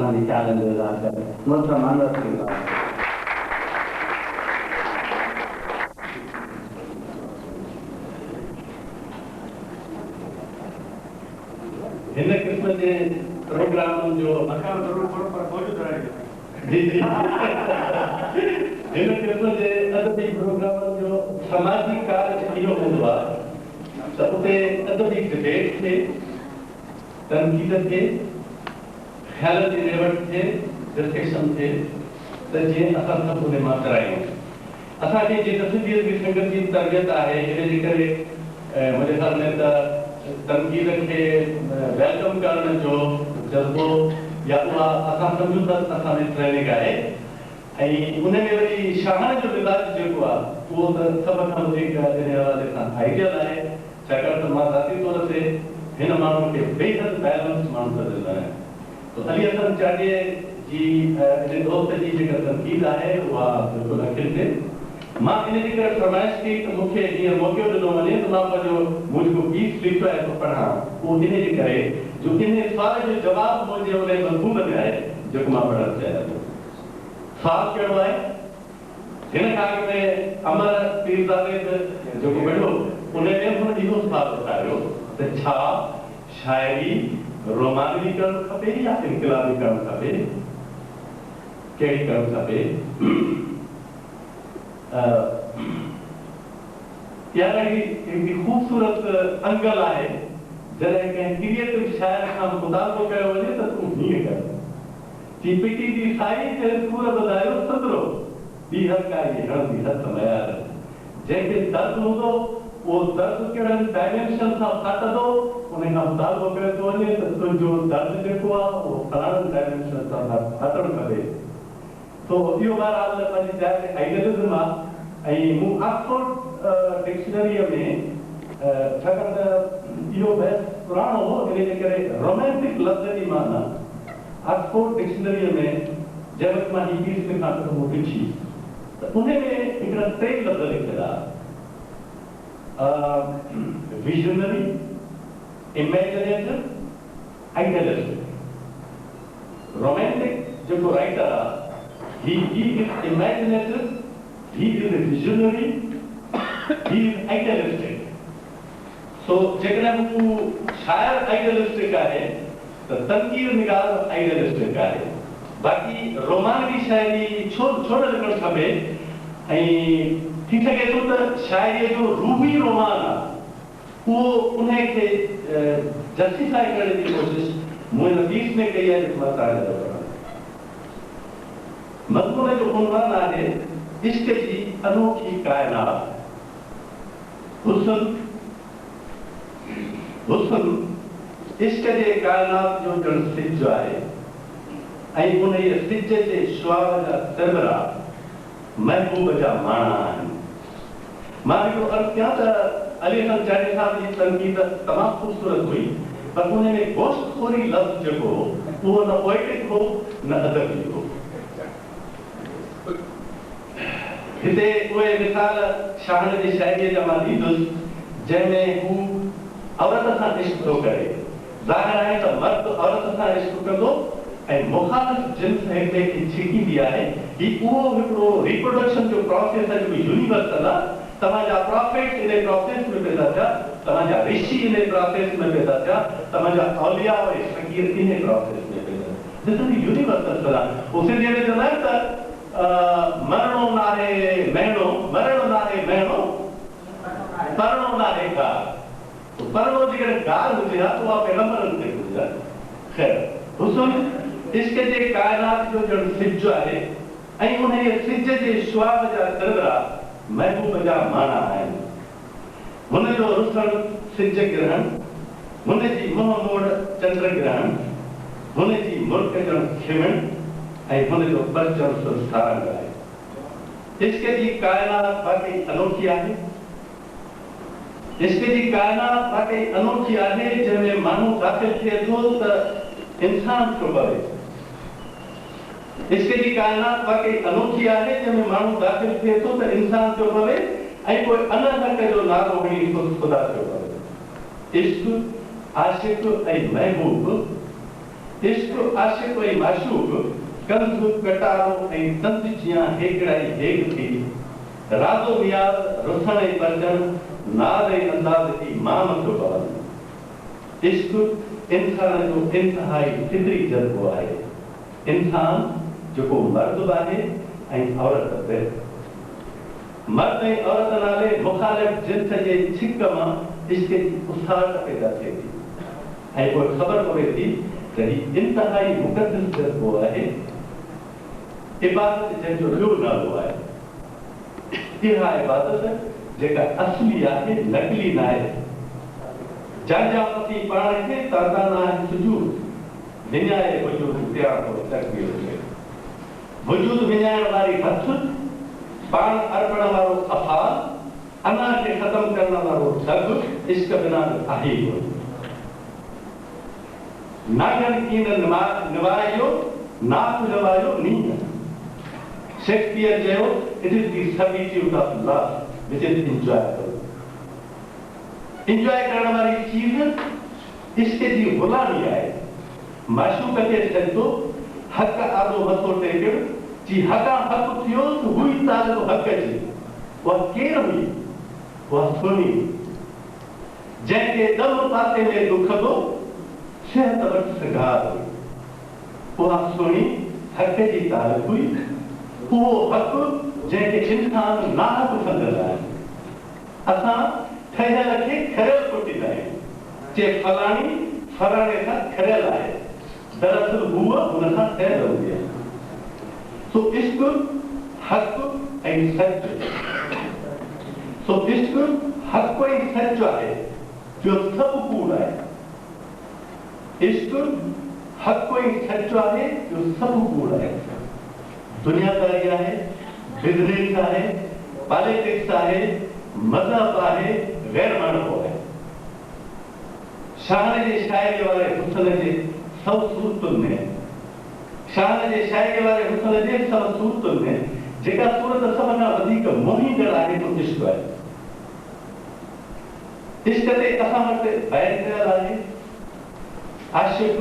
असांजी ख़्यालनि जो इज़हार करे मुंहिंजो मानवत थींदो आहे। हिन क़िस्म जे प्रोग्राम जो जी जी हिन क़िस्म जे अदबी प्रोग्राम जो समाजी कार्य इहो हूंदो आहे त उते अदबी डिबेट थिए, तनक़ीद थिए, ख़्याल जी रेवट थिए, डिस्कशन थिए, त जीअं असां सभु उन मां करायूं। असांखे जीअं सिंधियत जी संगत जी तरबियत आहे, इन जे करे मुंहिंजे ख़्याल में त तनक़ीद खे वेलकम करण जो जज़्बो या उहा असां सम्झूं था असां में ट्रेनिंग आहे ऐं उन में वरी शाहण जो मिज़ाज जेको आहे उहो त सभ खां वधीक इन हवाले सां आइडियल आहे, छाकाणि त मां ज़ाती तौर ते हिन माण्हू खे बेहद बैलेंस माण्हू सॾंदो आहियां। तो अली हसन चाडीअ जी इन दोस्त जी जेका तनक़ीद आहे उहा बिल्कुलु अखिल थिए। मां इन जे करे फरमाइश कई त मूंखे हीअं मौक़ो ॾिनो वञे त मां पंहिंजो मुंहिंजो पीस लिखियो आहे थो पढ़ां, उहो इन जे करे जो इन सुवाल जो जवाबु मुंहिंजे उन मज़मून में आहे जेको मां पढ़णु चाहियां थो। सुवाल कहिड़ो आहे? हिन खां अॻु में अमर पीरज़ादे जेको पढ़ियो उन में हुन इहो सुवाल उठायो त छा शाइरी रोमानवी करणु खपे या इनकलाबी करणु खपे, कहिड़ी करणु खपे? यार हिकड़ी खूबसूरत अंगल आहे जॾहिं कंहिं क्रिएटिव शाइर खां मुतालबो कयो वञे त तूं हीअं कर थी पिटी जी साई ते सूर ॿधायो सदरो ॿी हरकाई हणंदी हथ मयार जंहिंखे दर्द हूंदो उहो दर्द कहिड़नि डायमेंशन सां फाटंदो उन खां मुतालबो कयो थो वञे त तुंहिंजो दर्द जेको आहे उहो फलाणनि डायमेंशन सां फाटणु खपे। तो इहो बहरहाल पंहिंजी जाइ ते आइडियलिज़म आहे ऐं मूं ऑक्सफोर्ड डिक्शनरीअ में छाकाणि त इहो बहस पुराणो हो इन जे करे रोमांटिक लफ़्ज़ जी माना ऑक्सफोर्ड डिक्शनरीअ में जंहिं वक़्तु मां ही पीस लिखां त उहो ॾिठी त उन में हिकिड़ा टे लफ़्ज़ लिखियल आहे, विजनरी, इमेजिनेटिव, आइडियलिस्टिक। रोमांटिक जेको राइटर आहे he is imaginative, he is a visionary, he is idealistic. So जेकॾहिं हू शायर आइडियलिस्टिक आहे त तनक़ीद निगार आइडियलिस्टिक आहे। बाक़ी रोमानवी शाइरी छो न लिखणु खपे ऐं थी सघे थो त शाइरीअ जो रूबी रोमान आहे उहो उनखे जस्टिफाई करण जी कोशिशि मूं हिन पीस में कई आहे जेको मां तव्हांखे पढ़ां। मज़मून जो उन्वान आहे इश्क जी अनोखी कायनात। हुस्न इश्क जे कायनात जो ॼण सिज आहे ऐं उन सिज जे शुआव जा तिरबरा महबूब जा माणा आहिनि। मां हिकिड़ो अर्ज़ु कयां त अली हसन चाडी साहब जी तनक़ीद तमामु ख़ूबसूरत हुई पर उन में गोश्तखोरी लफ़्ज़ जेको उहो न पोएटिक हो न अदबी हो। हिते उहे मिसाल शाहन जी शाइरीअ जा मां ॾींदुसि जंहिंमें हू औरत सां इश्क थो करे। ज़ाहिर आहे त मर्द औरत सां इश्क कंदो ऐं मुखालिफ़ जिन्स हिकिड़े खे छिकींदी आहे। ही उहो हिकिड़ो रिप्रोडक्शन जो प्रोसेस आहे जेको यूनिवर्सल आहे। तव्हांजा प्रॉफिट इन प्रोसेस में पैदा थिया, तव्हांजा ऋषि इन प्रोसेस में पैदा थिया, तव्हांजा औलिया ऐं फ़क़ीर इन प्रोसेस में पैदा थिया। दिस इज यूनिवर्सल आहे। उहो सिंधीअ में चवंदा आहिनि त मरणो नाहे महीनो, मरणो नाहे महीनो, परणो नाहे गार। परणो जेकॾहिं गार हुजे हा त उहा पैगंबरनि ते हुजे हा। ख़ैर हुस्न इश्क जे काइनात जो ॼण सिज आहे ऐं उन सिज जे शुआब जा तिरबरा महबूब जा माना आहिनि। हुन जो रुसण सिज ग्रहण, हुन जी मुंहुं मोड़ चंद्र ग्रहण, हुन जी मुल्क ॼण खिमण ऐं हुन जो बचण संस्कार आहे। इश्क जी काइनात वाकई अनोखी आहे। इश्क जी काइनात वाकई अनोखी आहे जंहिंमें माण्हू दाख़िल थिए थो त इंसान थो पवे। इश्क जी काइनात वाकई अनोखी आहे जंहिंमें माण्हू दाख़िल थिए थो त इंसान थो पवे ऐं कोई अलॻि जो नालो खणी ख़ुदा थो पवे। इश्क, आशिक़ ऐं महबूब इश्क आशिक ऐं माशूक कंध कटारो ऐं तंद जियां हेकड़ाई हेक थी राज़ो मियार रुसण ऐं परजण नाद ऐं अंदाज़ थी माम थो पवनि। इश्क इंसान जो इंतहाई फितरी जज़्बो आहे। इंसान जेको मर्द आहे ऐं औरत बि। मर्द ऐं औरत नाले मुखालिफ़ जिन्स जे छिक मां इश्क जी उसाहट पैदा थिए थी ऐं पोइ ख़बर पवे थी त ही इंतहाई मुक़दस जज़्बो आहे। इबादत जंहिंजो ॿियो नालो आहे। इहा इबादत जेका असली आहे, नकली न आहे। जंहिंजा मथी पाण खे ताज़ाना सुजूद विञाए वजूद तयार थो तकबीर खे। वजूद विञाइण वारी हथ, पाण अर्पण वारो अफ़ाल, अना खे ख़त्म करण वारो ढग इश्क बिना आहे ई कोन। नागन कीन निवायो नाक लवायो नींद। शेक्सपियर चयो it is the servitude of love which is enjoyable. Enjoy करण वारी चीज इश्क जी गुलामी आहे। माशूक खे सजदो हक़ आदो मथो टेकण जी हक़ां हक़ थियो त हुई तालो हक़ जी। उहा केरु हुई? उहा सोनी जंहिंखे दम पासे में दुखंदो सिहत वटि सिगार हुई। उहा सोनी हक़ जी ताल हुई। उहो हक़ जंहिंखे इंसान नाहक सम्झंदा आहिनि। असां ठहियल खे खरियल कुटींदा आहियूं। जे फलाणी फलाणे सां खरियल आहे, दरअसल हूअ हुन सां ठहियल हूंदी आहे। सो इश्क हक़ ऐं सच। सो इश्क हक़ ऐं सच आहे, ॿियो सभु कूड़ आहे। इश्क हक़ ऐं सच आहे, ॿियो सभु कूड़ आहे। दुनियादारी आहे, बिज़नेस आहे, पॉलिटिक्स आहे, मज़हब आहे, गैर मानव आहे। शान जे शाइरी वारे हुस्न जे सब सूरतुनि में, शान जे शाइरी वारे हुस्न जे सब सूरतुनि में जेका सूरत सभ खां वधीक मोहींदड़ आहे तो इश्क आहे। इश्क ते असां वटि बयान कयल आहे। आशिक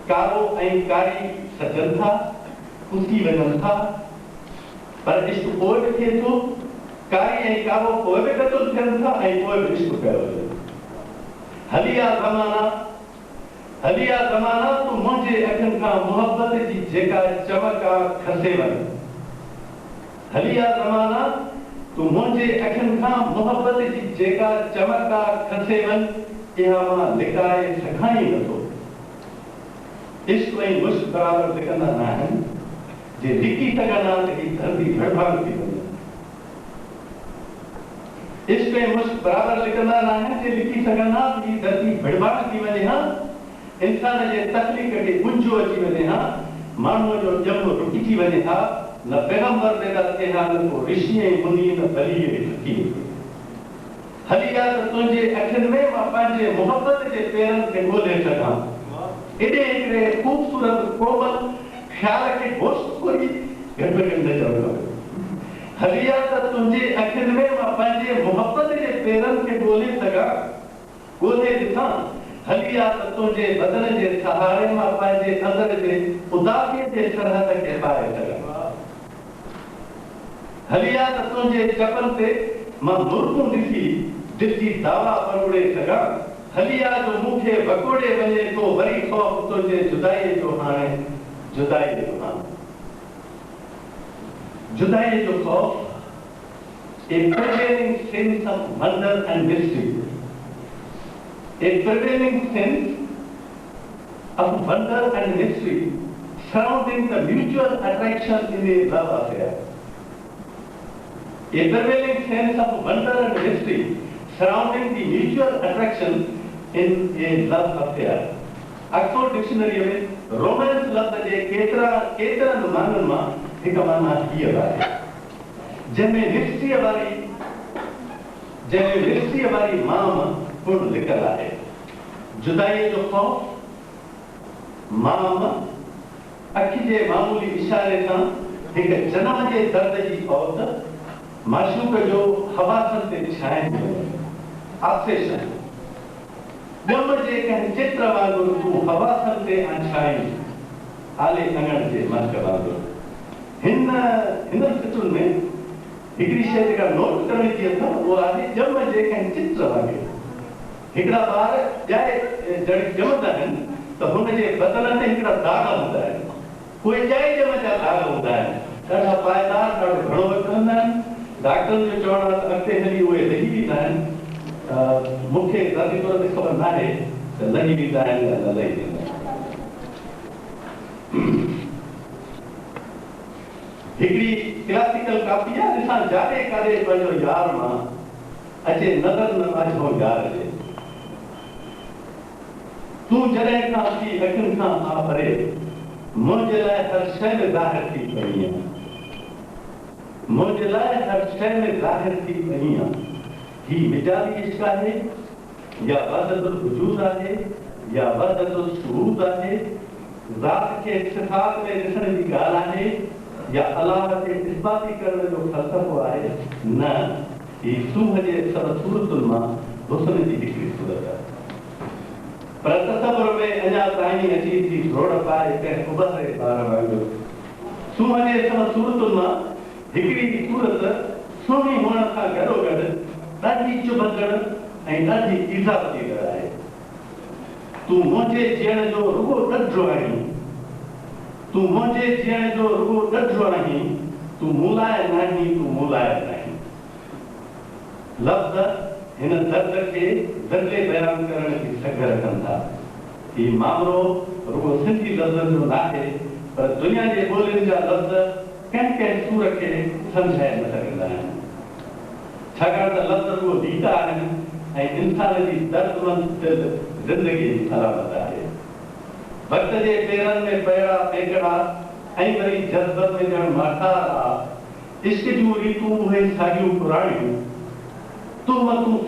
कारो ऐं कारी सजनि था, उसी वञनि था, पर इश्क पोइ बि थिए थो। कारी ऐं कारो पोइ बि क़तल थियनि था ऐं पोइ बि इश्क कयो वञे। हलिया ज़माना तूं मुंहिंजे अखियुनि खां मुहबत जी जेका चमक आहे खसे वञ। हलिया ज़माना तूं मुंहिंजे अखियुनि खां मुहबत जी जेका चमक आहे खसे वञ। इहा मां लिकाए सघां ई नथो। इश्क ऐं मुश्क बराबरि लिकंदा न आहिनि। जे लिकी सघंदा त ही धरती भड़भाड़ थी वञे। इश्क ऐं मुश्क बराबरि लिकंदा न आहिनि। जे लिकी सघंदा त ही धरती भड़भाड़ थी वञे हा। इंसान जे तकलीफ़ खे गुंजो अची वञे हा। माण्हूअ जो ॼम रुकिजी वञे हा। न पैगंबर पैदा थिए हा, न को ऋषि ऐं मुनी, न बली ऐं फकीर। हलिया त तुंहिंजे अखियुनि में मां पंहिंजे मुहबत जे पेरनि खे ॻोल्हे सघां। एॾे हिकिड़े ख़ूबसूरत कोमल ख़्याल खे होश कोई गड़बड़ न चवंदो। हलिया त तुंहिंजे अखियुनि में मां पंहिंजे मुहबत जे पेरनि खे ॻोल्हे सघां, ॻोल्हे ॾिसां। हलिया त तुंहिंजे बदन जे सहारे मां पंहिंजे अंदर जे उदासीअ जे सरहद खे पाए सघां। हलिया त तुंहिंजे चपनि ते मां मुर्गूं ॾिसी दिलि जी दावा परोड़े सघां। हलिया जो मूंखे वकोड़े वञे थो वरी ख़ौफ़ तुंहिंजे जुदाईअ जो हाणे, जुदाईअ जो हाणे। जुदाईअ जो ख़ौफ़, a prevailing sense of wonder and mystery. A prevailing sense of wonder and mystery surrounding the mutual attraction in a love affair. A prevailing sense of wonder and mystery surrounding the mutual attraction in a love affair. Oxford dictionary में romance लफ्ज़ जे केतिरनि माननि मां हिकु माना हीअ आहे, जंहिंमें निफ्सीअ वारी माम गुण लिखियलु आहे। जुदाईअ जो ख़ौफ़, माम अखि जे मामूली इशारे सां हिकु जनम जे दर्द जी औत, माशूक जो हवासन ते छाइण, ऑब्सेशन। ॼम जे कंहिं चित्र वांगुरु तूं हवासनि ते आछाई आले अङण जे मस्क वांगुरु। हिन चित्रनि में हिकिड़ी शइ जेका नोट करण जी अथव उहो आहे ॼम जे कंहिं चित्र वांगुरु। हिकिड़ा ॿार जॾहिं ॼमंदा आहिनि त हुनजे बदन ते हिकिड़ा दाग हूंदा आहिनि। उहे ॼाई ॼम जा दाग हूंदा आहिनि, ॾाढा पाइदार, ॾाढो घणो वठंदा आहिनि। डॉक्टरनि जो चवणु आहे त अॻिते हली उहे लही वेंदा आहिनि। मूंखे ज़ाती तौर ते ख़बर न आहे त लही वेंदा आहिनि या न लही वेंदा आहिनि। हिकिड़ी क्लासिकल कॉपी आहे, ॾिसां जाॾे काॾे पंहिंजो यार मां अचे नज़र न अचो यार जे। तूं जॾहिं खां थी अखियुनि खां आ परे, मुंहिंजे लाइ हर शइ में ज़ाहिर थी पई आहे। मुंहिंजे लाइ हर शइ में ज़ाहिर थी पई आहे। ही मिजाजी इश्क आहे या वहदतुल वजूद आहे या वहदतुल शुहूद आहे, ज़ात खे सिफ़ात में ॾिसण जी ॻाल्हि आहे या अलाह खे इस्बाती करण जो फ़लसफ़ो आहे। न, ही सूह जे सभ सूरतुनि मां हुस्न जी हिकिड़ी सूरत आहे। पर तसव्वुर में अञा ताईं अची थी रोड़ पाए कंहिं उभरे ॿार वांगुरु। सूह जे सभ सूरतुनि मां हिकिड़ी सूरत सुहिणी हुअण खां गॾोगॾु ॾाढी चुभंदड़ ऐं ॾाढी ईज़ापतींदड़ आहे। तूं मुंहिंजे जीअण जो रुॻो ॾढो आहीं, तूं मुंहिंजे जीअण जो रुॻो ॾढो आहीं, तूं मूं लाइ न आहीं, तूं मूं लाइ न आहीं। लफ़्ज़ हिन दर्द खे दर्जे बयान करण जी सघ रखनि था। हीउ मामिलो रुॻो सिंधी लफ़्ज़नि जो न आहे, पर दुनिया जे ॿोलियुनि जा लफ़्ज़ कंहिं कंहिं सूर खे सम्झाए न सघंदा आहिनि। छाकाणि त लफ़्ज़ रुॻो गीत आहिनि ऐं इंसान जी दर्दमंद ज़िंदगी जी अलामत आहे। वक़्त जे पेरनि में पहिड़ा पेकड़ा ऐं वरी जज़्बत में ॼण माठार आहे। इश्क जूं रीतूं उहे साॻियूं पुराणियूं, तूं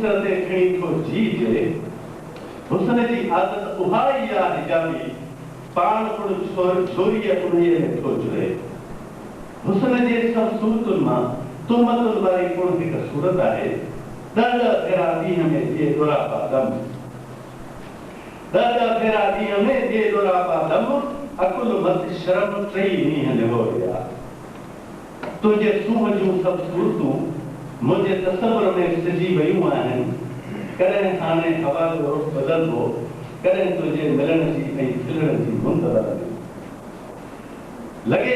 सिर ते खणी थो जीजे। हुस्न जी आदत उहा ई आहे हिजाबी, पाण पुण छोरीअ उन्हीअ में थो जुड़े। हुस्न जे सभ सूरतुनि मां तुहमतुनि वारी पुण हिकु सूरत आहे। ॾह भेरा ॾींहं में जे दुरापा दम, ॾह भेरा ॾींहं में जे दुरापा दम, अकुल मत शर्म टई मींहं निभोरिया। तुंहिंजे सूह जूं सभु सूरतूं मुंहिंजे तसव्वुर में सिजी वयूं आहिनि। कॾहिं हाणे हवा जो रुख़ बदिलंदो, कॾहिं तुंहिंजे मिलण जी ऐं खिलण जी मुंतज़र लॻे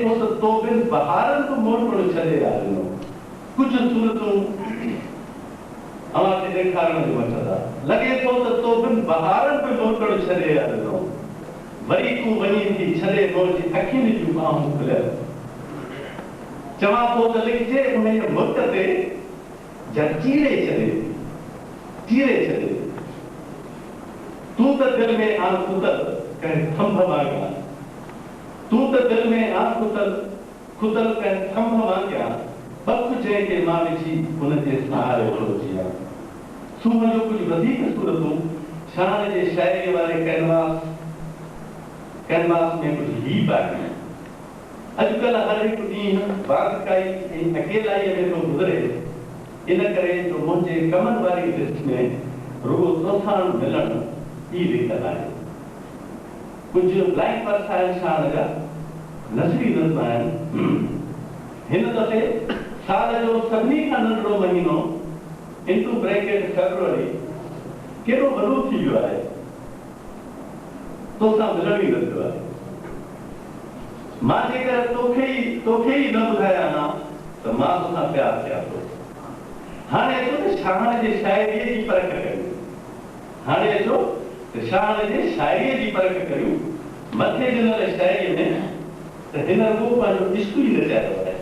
थो त तो बिन बहारनि बि मोटण छॾे आयो। कुझु सूरतूं अव्हांखे ॾेखारण जो मक़सदु आहे। लॻे थो त तो बिन बहारनि बि मोटण छॾे आयो। वरी तूं वञी थी छॾे मुंहिंजी अखियुनि जूं बाहूं खुलियल। चवां थो त लिखजे उनजे मुल्क ते जा चीरे छॾे। तूं त दिलि में आन खुदल कंहिं खंभ वांगुरु, तूं त दिलि में आन खुदल कंहिं खंभ वांगुरु, बख जंहिंखे मां विझी हुनजे सहारे पहुची आहियां। सूह जो कुझु वधीक सूरतूं शान जे शाइरीअ वारे कैनवास में कुझु हीप आहिनि। अॼुकल्ह हर हिकु ॾींहुं बाग़काई ऐं अकेलाईअ में थो गुज़रे, इन करे जो मुंहिंजे कमनि वारी लिस्ट में रुॻो तोसाण मिलणु ई लिखियलु आहे। कुझु ब्लैंक वर्स आहिनि शान जा, नज़री नज़्म आहिनि। हिन दफ़े साल जो सभिनी खां नंढड़ो महीनो इंटू ब्रैकेट फेब्रुअरी केॾो वॾो थी वियो आहे, तोसां मिलण ई न थियो आहे। मां जेकर तोखे ई न ॿुधायां हा त मां तोसां प्यार कयां थो। हाणे अचो त शान जे शाइरीअ जी परख करियूं। हाणे अचो त शान जे शाइरीअ जी परख करियूं। मथे ॾिनल शाइरीअ में त हिन रुॻो पंहिंजो इश्क ई रचायो आहे।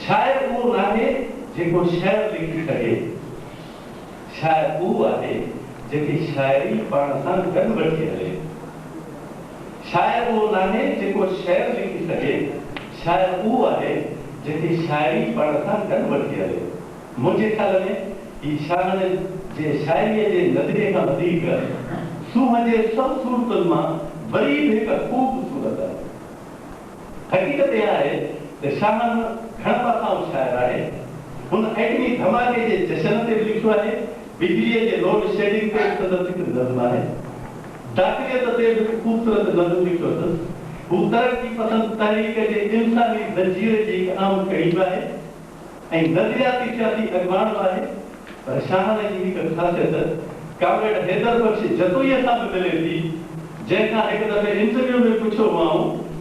शाइर उहो नाहे जेको शहर लिखी सघे, शाइर उहो आहे जेकी शाइरी पाण सां गॾु वठी हले। शाइर उहो नाहे जेको शहर लिखी सघे, शाइर उहो आहे जेकी शाइरी पाण सां गॾु वठी हले। मुंहिंजे ख़्याल में ही शान जे शाइरीअ जे नज़रिए खां वधीक सूह जे सभु सूरतुनि मां वरी बि हिकु ख़ूब सूरत आहे। हक़ीक़त इहा आहे त शान घणनि पासां शाइर आहे। हुन एटमी धमाके जे जशन ते लिखियो आहे, बिजलीअ जे लोड शेडिंग ते संदर्भित नज़्म आहे, दाख़िलियत ते बि ख़ूबसूरत नज़्म लिखियो अथसि। हू तरक़्क़ी पसंद तहरीक जे इंसानी ज़ंजीर जी हिकु आम कईब आहे ऐं नज़रियाती सियासी अॻुवान आहे। पर शाहन जी हिकु ख़ासियत कॉमरेड हैदर बख्श जतोईअ सां बि मिले थी, जंहिंखां हिकु दफ़े इंटरव्यू में पुछियो मां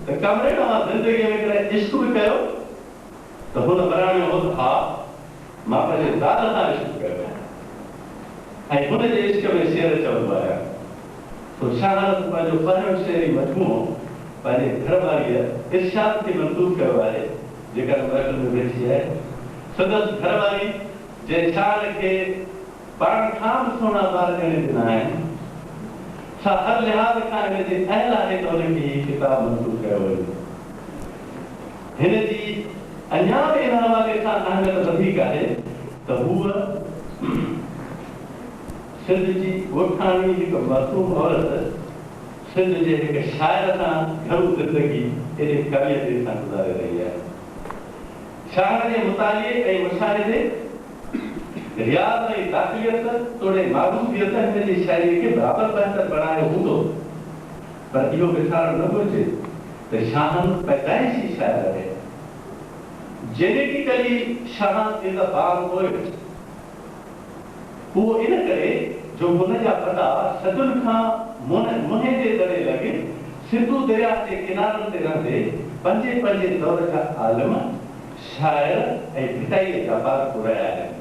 त कॉमरेड मां ज़िंदगीअ में कॾहिं इश्क बि कयो? त हुन बराणियो हो त हा, मां पंहिंजे ज़ाल सां इश्क कयो ऐं हुन जे इश्क में शेर चवंदो आहियां। तो शाहन पंहिंजो पहिरियों शेरी मजमूओ पंहिंजे घरवारीअ इरशाद खे मंसूब कयो आहे, जेका महफ़िल में वेठी आहे। संदसि घरवारी जंहिं शान खे पाण खां बि सुहिणा ॿार ॾियण ॾिना आहिनि, सा हर लिहाज़ खां हिन जे अहल आहे त हुनखे हीउ किताब मंसूब कयो वञे। हिन जी अञा बि इन हवाले सां अहमियत वधीक आहे त हूअ सिंध जी ॻोठाणी हिकु मासूम औरत सिंध जे हिकु शाइर सां घरू ज़िंदगी एॾे कवियत सां गुज़ारे रही आहे। शाइर जे मुतालिए ऐं मुशाहिदे, रियाज़ ऐं दाख़िलियत तोड़े मारूफ़ियत हिन जी शाइरीअ खे बराबरि बहितर बणायो हूंदो, पर इहो विसारणु न घुरिजे त शाहन पैदाइशी शाइर आहे। Genetically Shahn is a born poet. उहो इन करे जो हुन जा पता सदियुनि खां मुंहिं जे दरे लॻे सिंधु दरिया जे किनारनि ते रहंदे पंजे दौर जा आलिम, शाइर ऐं भिटाईअ जा बारको रहिया आहिनि।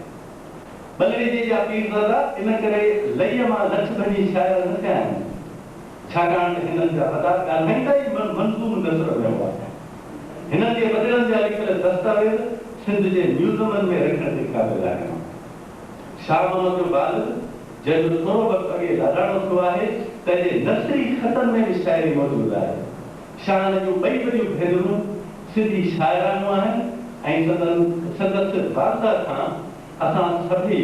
बलरेजे जा पीरज़ादा इन करे लईअ मां लछ भञी शाइर न थिया आहिनि, छाकाणि त हिननि जा पता ॻाल्हाईंदा ई मंज़ूम नज़र में हुआ। हिननि जे बदिलनि जा लिखियल दस्तावेज़ सिंध जे म्यूज़ियमनि में रखण जे क़ाबिल आहिनि। शाह मोहम्मद जो बालिग़ जंहिंजो थोरो वक़्तु अॻे लाॾाणो थियो आहे, तंहिंजे नसरी ख़तनि में बि शाइरी मौजूदु आहे। शाहन जूं ॿई वॾियूं भेनरूं सिंधी शाइराणियूं आहिनि ऐं संदसि वारसा खां असां सभई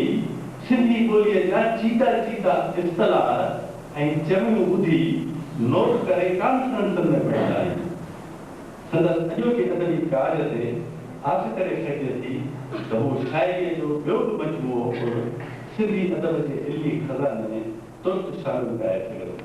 सिंधी ॿोलीअ जा चीता इस्तलाह ऐं चङियूं ॿुधी नोट करे कॉन्फ्रेंसनि में पढ़ंदा आहियूं। संदसि अॼोके अदबी कार्ज ते आस करे सघिजे थी त हू शाइरीअ जो ॿियो बि मजमूओ सिंधी अदब जे इल्मी खज़ाने में तुर्त शामिल कराए सघंदो।